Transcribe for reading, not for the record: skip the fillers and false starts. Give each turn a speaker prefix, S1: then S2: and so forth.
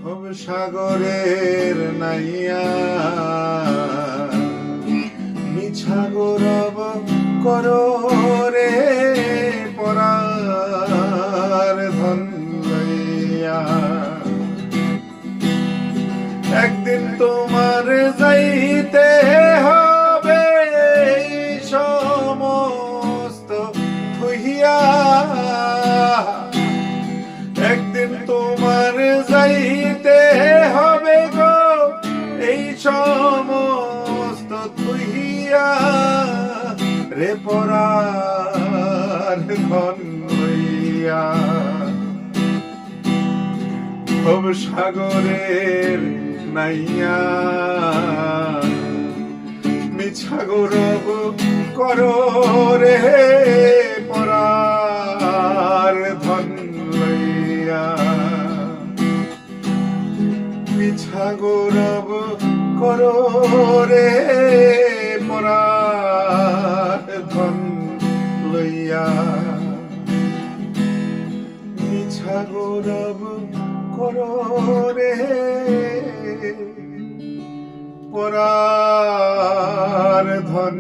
S1: ভব সাগরের নাইয়া মিছা গৌরব করো রে পরার ধন লইয়া। একদিন তোমার যাইতে হবে সমস্ত থুইয়া। একদিন তোমার যাইতে হবে গো এই সমস্ত থুইয়া রে পরার ধন লইয়া। ভব সাগরের নাইয়া মিছা গৌরব করো রে পরার ধন লইয়া। মিছা গৌরব করো রে পরার ধন লইয়া। মিছা গৌরব করো রে পরার ধন